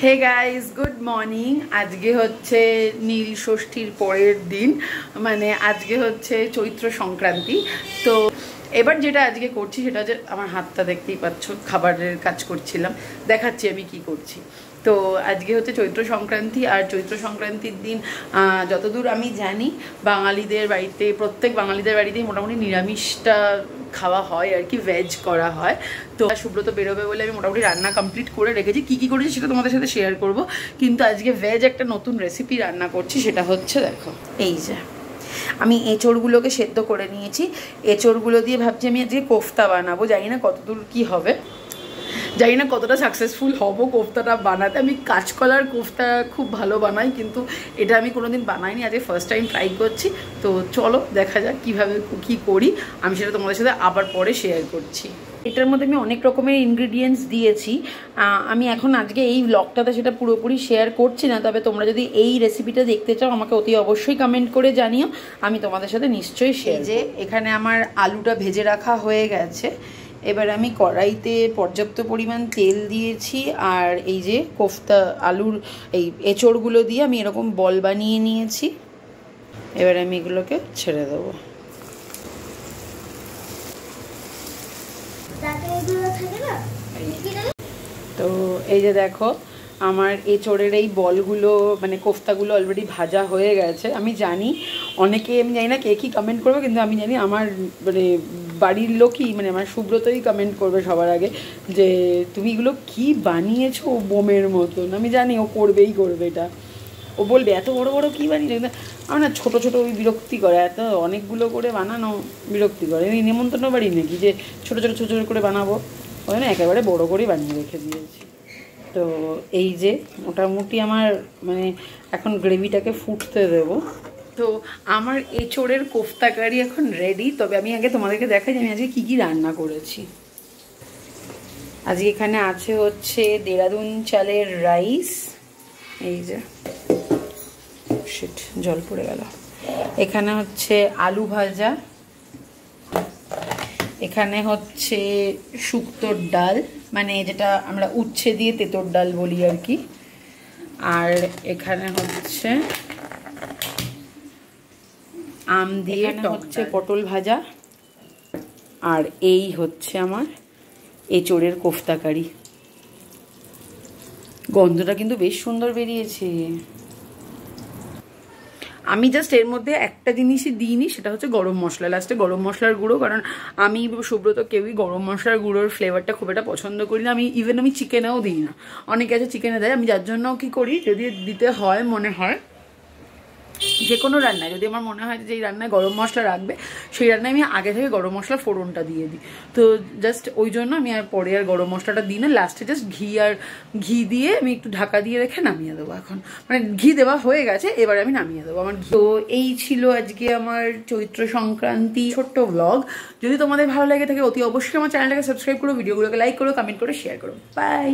Hey guys, good morning. আজকে হচ্ছে নীল ষষ্ঠীর পরের দিন, মানে আজকে হচ্ছে চৈত্র সংক্রান্তি। তো এবার যেটা আজকে করছি সেটা হচ্ছে, আমার হাতটা দেখতেই পাচ্ছ, খাবারের কাজ করছিলাম, দেখাচ্ছি আমি কি করছি। তো আজকে হচ্ছে চৈত্র সংক্রান্তি, আর চৈত্র সংক্রান্তির দিন যতদূর আমি জানি বাঙালিদের বাড়িতে, প্রত্যেক বাঙালিদের বাড়িতেই মোটামুটি নিরামিষটা খাওয়া হয় আর কি, ভেজ করা হয়। তো সুব্রত বেরোবে বলে আমি মোটামুটি রান্না কমপ্লিট করে রেখেছি। কী কী করেছি সেটা তোমাদের সাথে শেয়ার করব, কিন্তু আজকে ভেজ একটা নতুন রেসিপি রান্না করছি। সেটা হচ্ছে, দেখো এই যে আমি এঁচড়গুলোকে সেদ্ধ করে নিয়েছি। এঁচড়গুলো দিয়ে ভাবছি আমি আজকে কোফতা বানাবো। জানি না কতদূর কি হবে, জানি না কতটা সাকসেসফুল হব কোফতাটা বানাতে। আমি কাঁচকলার কোফতা খুব ভালো বানাই, কিন্তু এটা আমি কোনোদিন বানাইনি, আজকে ফার্স্ট টাইম ট্রাই করছি। তো চলো দেখা যাক কীভাবে কী করি, আমি সেটা তোমাদের সাথে আবার পরে শেয়ার করছি। এটার মধ্যে আমি অনেক রকমের ইনগ্রিডিয়েন্টস দিয়েছি। আমি এখন আজকে এই ব্লগটাতে সেটা পুরোপুরি শেয়ার করছি না, তবে তোমরা যদি এই রেসিপিটা দেখতে চাও আমাকে অতি অবশ্যই কমেন্ট করে জানিও, আমি তোমাদের সাথে নিশ্চয়ই শেয়ার। যে এখানে আমার আলুটা ভেজে রাখা হয়ে গেছে, এবার আমি কড়াইতে পর্যাপ্ত পরিমাণ তেল দিয়েছি, আর এই যে কোফতা আলুর এই এঁচড়গুলো দিয়ে আমি এরকম বল বানিয়ে নিয়েছি। এবার আমি এগুলোকে ছেড়ে দেবো। তো এই যে দেখো আমার এঁচড়ের এই বলগুলো, মানে কোফতাগুলো অলরেডি ভাজা হয়ে গেছে। আমি জানি অনেকে, আমি জানি না কে কী কমেন্ট করবে, কিন্তু আমি জানি আমার মানে বাড়ির লোকই, মানে আমার সুব্রতই কমেন্ট করবে সবার আগে যে তুমি এগুলো কী বানিয়েছো বোমের মতন। আমি জানি ও করবেই করবে এটা, ও বলবে এত বড় বড় কী বানিয়েছো। আমার না ছোটো ছোটো ওই বিরক্তি করে, এত অনেকগুলো করে বানানো বিরক্তি করে। এই নেমন্তন্ন বাড়ি নাকি যে ছোটো ছোটো ছোটো ছোটো করে বানাবো, ওই না একেবারে বড়ো করেই বানিয়ে রেখে দিয়েছি। তো এই যে মোটামুটি আমার মানে এখন গ্রেভিটাকে ফুটতে দেবো। তো আমার এঁচড়ের কোফতা কারি এখন রেডি। তবে আমি আগে তোমাদেরকে দেখাই যে আমি আজকে কী কী রান্না করেছি। আজকে এখানে আছে হচ্ছে দেরাদুন চালের রাইস, এই যে শিট জল পড়ে গেল। এখানে হচ্ছে আলু ভাজা, এখানে হচ্ছে শুক্তোর ডাল, মানে যেটা আমরা উচ্ছে দিয়ে তেঁতোর ডাল বলি আর কি, আর এখানে হচ্ছে আম দিয়ে হচ্ছে পটল ভাজা, আর এই হচ্ছে আমার এঁচড়ের কোফতা কারি। গন্ধটা কিন্তু বেশ সুন্দর বেরিয়েছে। আমি জাস্ট এর মধ্যে একটা জিনিসই দিইনি, সেটা হচ্ছে গরম মশলা। লাস্টে গরম মশলার গুঁড়ো, কারণ আমি সুব্রত কেউই গরম মশলার গুঁড়োর ফ্লেভারটা খুব একটা পছন্দ করি না। আমি চিকেনেও দিই না, অনেকে আছে চিকেনে দেয়। আমি যার জন্য কি করি, যদি দিতে হয় মনে হয় যে কোনো রান্নায়, যদি আমার মনে হয় যে এই রান্নায় গরম মশলা রাখবে, সেই রান্নায় আমি আগে থেকে গরম মশলা ফোড়নটা দিয়ে দিই। তো জাস্ট ওই জন্য আমি আর পরে আর গরম মশলাটা দিই না, লাস্টে জাস্ট ঘি দিয়ে আমি একটু ঢাকা দিয়ে রেখে নামিয়ে দেবো। এখন মানে ঘি দেওয়া হয়ে গেছে, এবার আমি নামিয়ে দেবো আমার। তো এই ছিল আজকে আমার চৈত্র সংক্রান্তি ছোট্ট ব্লগ। যদি তোমাদের ভালো লাগে থাকে অতি অবশ্যই আমার চ্যানেলটাকে সাবস্ক্রাইব করো, ভিডিওগুলোকে লাইক করো, কমেন্ট করে শেয়ার করো। বাই।